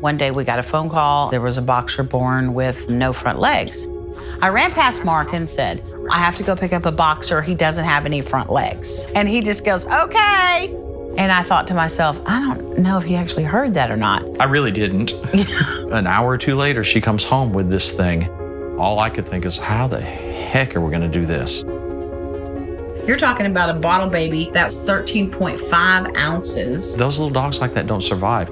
One day we got a phone call. There was a boxer born with no front legs. I ran past Mark and said, I have to go pick up a boxer. He doesn't have any front legs. And he just goes, okay. And I thought to myself, I don't know if he actually heard that or not. I really didn't. An hour or two later, she comes home with this thing. All I could think is, how the heck are we gonna do this? You're talking about a bottle baby that's 13.5 ounces. Those little dogs like that don't survive.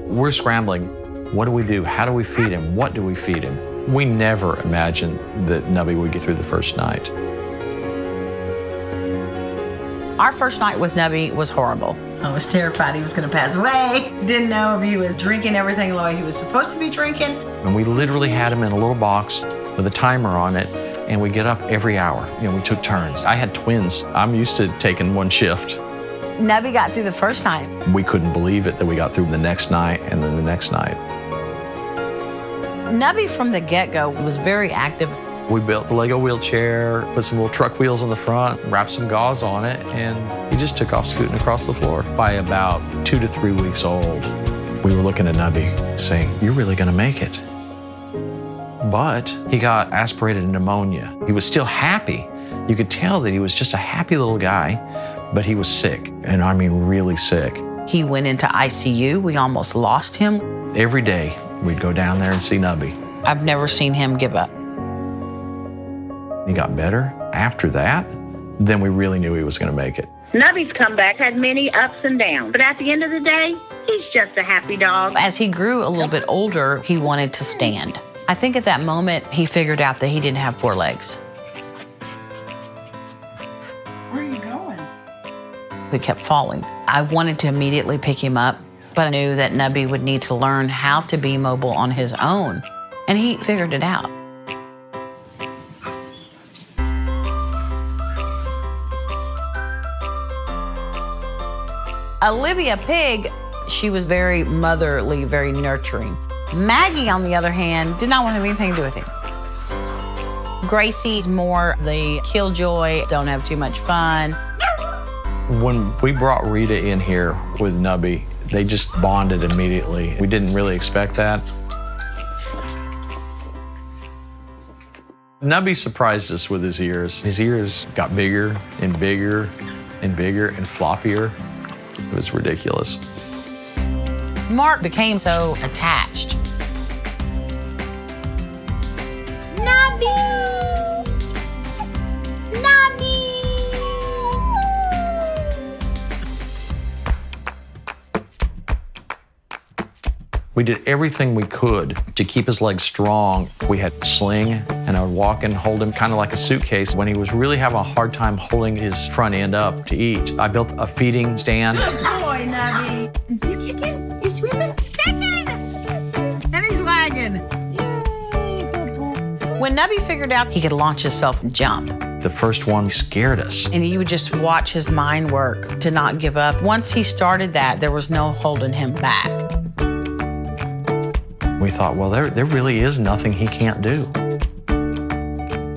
We're scrambling. What do we do? How do we feed him? What do we feed him? We never imagined that Nubby would get through the first night. Our first night with Nubby was horrible. I was terrified he was going to pass away. Didn't know if he was drinking everything the way he was supposed to be drinking. And we literally had him in a little box with a timer on it, and we get up every hour. You know, we took turns. I had twins. I'm used to taking one shift. Nubby got through the first night. We couldn't believe it that we got through the next night and then the next night. Nubby from the get-go was very active. We built the Lego wheelchair, put some little truck wheels on the front, wrapped some gauze on it, and he just took off scooting across the floor. By about 2 to 3 weeks old, we were looking at Nubby saying, you're really gonna make it. But he got aspirated pneumonia. He was still happy. You could tell that he was just a happy little guy, but he was sick, and I mean really sick. He went into ICU. We almost lost him. Every day, we'd go down there and see Nubby. I've never seen him give up. He got better. After that, then we really knew he was gonna make it. Nubby's comeback had many ups and downs, but at the end of the day, he's just a happy dog. As he grew a little bit older, he wanted to stand. I think at that moment, he figured out that he didn't have 4 legs. Where are you going? He kept falling. I wanted to immediately pick him up, but I knew that Nubby would need to learn how to be mobile on his own, and he figured it out. Olivia Pig, she was very motherly, very nurturing. Maggie, on the other hand, did not want to have anything to do with him. Gracie's more the killjoy, don't have too much fun. When we brought Rita in here with Nubby, they just bonded immediately. We didn't really expect that. Nubby surprised us with his ears. His ears got bigger and bigger and bigger and floppier. It was ridiculous. Mark became so attached. We did everything we could to keep his legs strong. We had a sling, and I would walk and hold him kind of like a suitcase. When he was really having a hard time holding his front end up to eat, I built a feeding stand. Good boy, Nubby. You kicking? You swimming? He's kicking! And he's wagging. When Nubby figured out he could launch himself and jump, The first one scared us. and you would just watch his mind work to not give up. Once he started that, there was no holding him back. We thought, well, there really is nothing he can't do.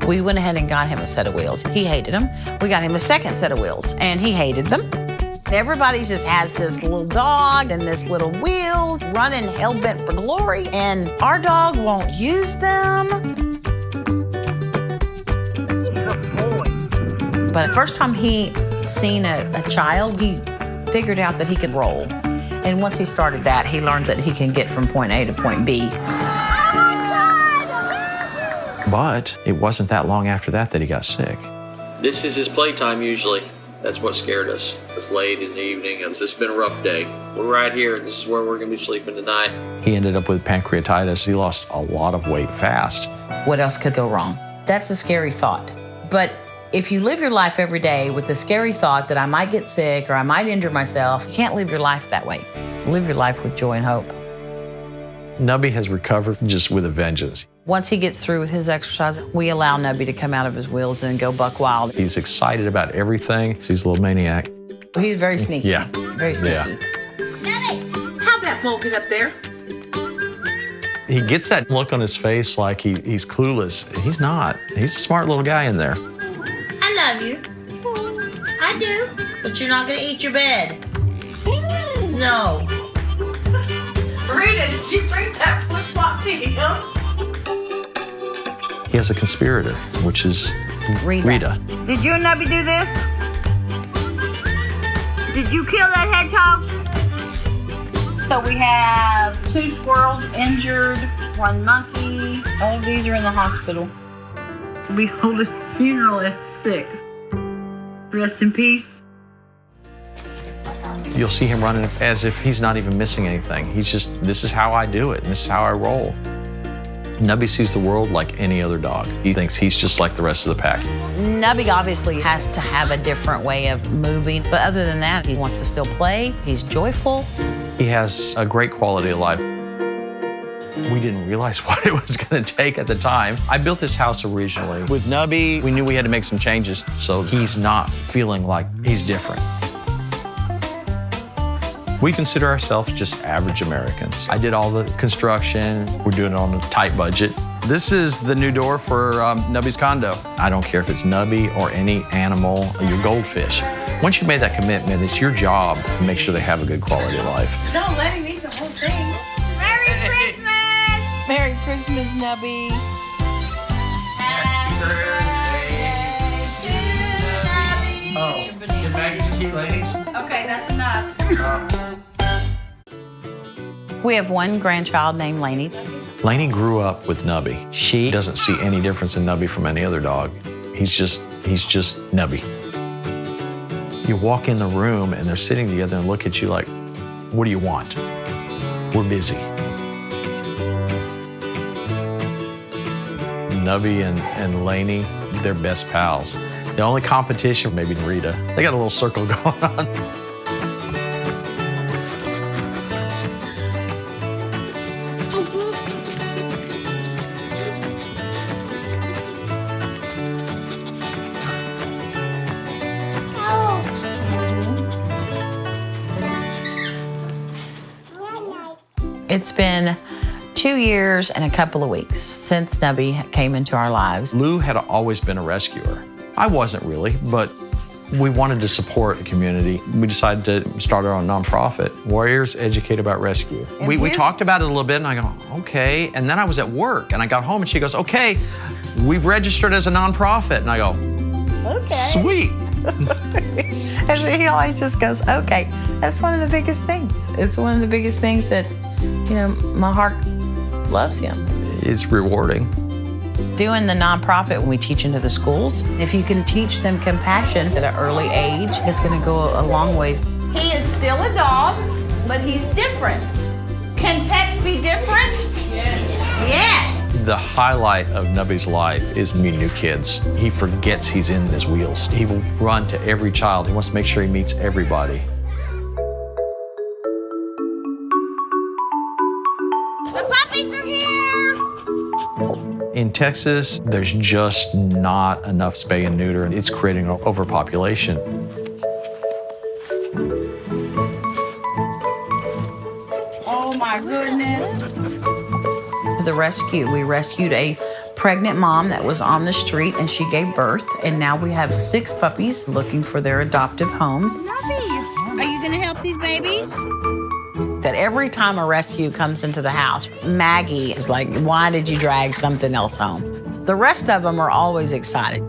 We went ahead and got him a set of wheels. He hated them. We got him a second set of wheels, and he hated them. Everybody just has this little dog and this little wheels running hell-bent for glory, and our dog won't use them. But the first time he seen a child, he figured out that he could roll. And once he started that, he learned that he can get from point A to point B. But it wasn't that long after that he got sick. This is his playtime usually. That's what scared us. It's late in the evening. It's been a rough day. We're right here. This is where we're going to be sleeping tonight. He ended up with pancreatitis. He lost a lot of weight fast. What else could go wrong? That's a scary thought. But if you live your life every day with the scary thought that I might get sick or I might injure myself, you can't live your life that way. Live your life with joy and hope. Nubby has recovered just with a vengeance. Once he gets through with his exercise, we allow Nubby to come out of his wheels and go buck wild. He's excited about everything. He's a little maniac. He's very sneaky. Yeah. Very sneaky. Yeah. How'd that float get up there? He gets that look on his face like he's clueless. He's not. He's a smart little guy in there. I love you. I do. But you're not going to eat your bed. No. Did you bring that flip-flop to him? He has a conspirator, which is Rita. Did you and Nubby do this? Did you kill that hedgehog? So we have 2 squirrels injured, 1 monkey. All of these are in the hospital. We hold a funeral at 6. Rest in peace. You'll see him running as if he's not even missing anything. He's just, this is how I do it, and this is how I roll. Nubby sees the world like any other dog. He thinks he's just like the rest of the pack. Nubby obviously has to have a different way of moving, but other than that, he wants to still play. He's joyful. He has a great quality of life. We didn't realize what it was going to take at the time. I built this house originally. With Nubby, we knew we had to make some changes so he's not feeling like he's different. We consider ourselves just average Americans. I did all the construction. We're doing it on a tight budget. This is the new door for Nubby's condo. I don't care if it's Nubby or any animal, or your goldfish. Once you've made that commitment, it's your job to make sure they have a good quality of life. Don't let him eat the whole thing. Merry Christmas! Merry Christmas, Nubby. Happy birthday to Nubby. Oh, did Maggie just eat ladies? Okay, that's enough. We have 1 grandchild named Lainey. Lainey grew up with Nubby. She doesn't see any difference in Nubby from any other dog. He's just Nubby. You walk in the room and they're sitting together and look at you like, what do you want? We're busy. Nubby and Lainey, they're best pals. The only competition, maybe Rita. They got a little circle going on. It's been 2 years and a couple of weeks since Nubby came into our lives. Lou had always been a rescuer. I wasn't really, but we wanted to support the community. We decided to start our own nonprofit, Warriors Educate About Rescue. We talked about it a little bit, and I go, okay. And then I was at work, and I got home, and she goes, okay, we've registered as a nonprofit. And I go, Okay. sweet. And he always just goes, okay. That's one of the biggest things. It's one of the biggest things that, my heart loves him. It's rewarding. Doing the nonprofit when we teach into the schools, if you can teach them compassion at an early age, it's going to go a long ways. He is still a dog, but he's different. Can pets be different? Yes. The highlight of Nubby's life is meeting new kids. He forgets he's in his wheels. He will run to every child. He wants to make sure he meets everybody. The puppies are here! In Texas, there's just not enough spay and neuter, and it's creating an overpopulation. Oh my goodness. The rescue, we rescued a pregnant mom that was on the street and she gave birth, and now we have 6 puppies looking for their adoptive homes. Nubby, are you gonna help these babies? That every time a rescue comes into the house, Maggie is like, why did you drag something else home? The rest of them are always excited.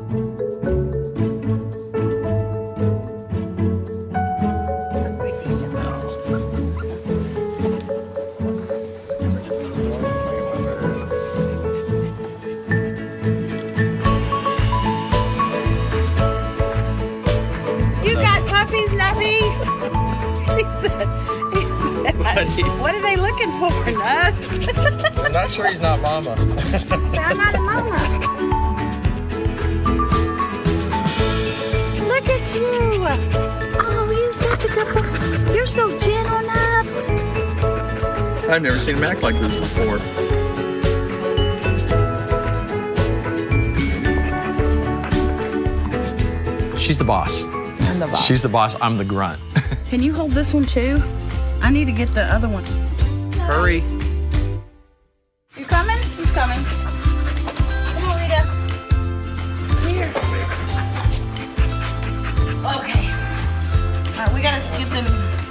You got puppies, Nubby? He said, what are they looking for, Nubs? I'm not sure he's not mama. I'm not a mama. Look at you. Oh, you're such a good boy. You're so gentle, Nubs. I've never seen him act like this before. She's the boss. I'm the boss. She's the boss. I'm the grunt. Can you hold this one too? I need to get the other one. Hurry. You coming? He's coming. Come on, Rita. Here. Okay. All right, we gotta get them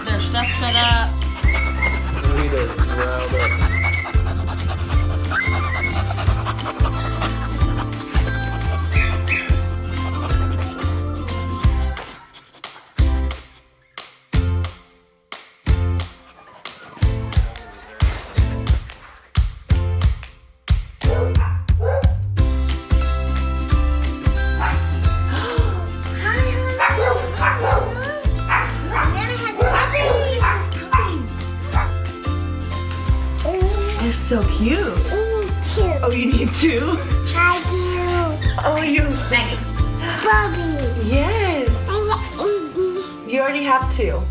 their stuff set up. Rita's riled up. so cute. Oh, you need two? I do. Oh, you. Bobby. Yes. You already have two.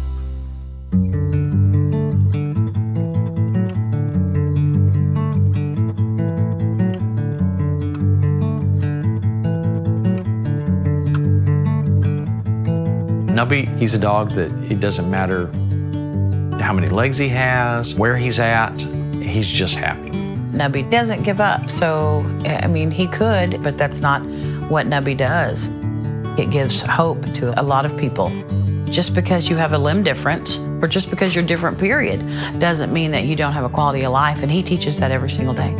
Nubby, he's a dog that it doesn't matter how many legs he has, where he's at, he's just happy. Nubby doesn't give up. So, I mean, he could, but that's not what Nubby does. It gives hope to a lot of people. Just because you have a limb difference or just because you're different, period, doesn't mean that you don't have a quality of life. And he teaches that every single day.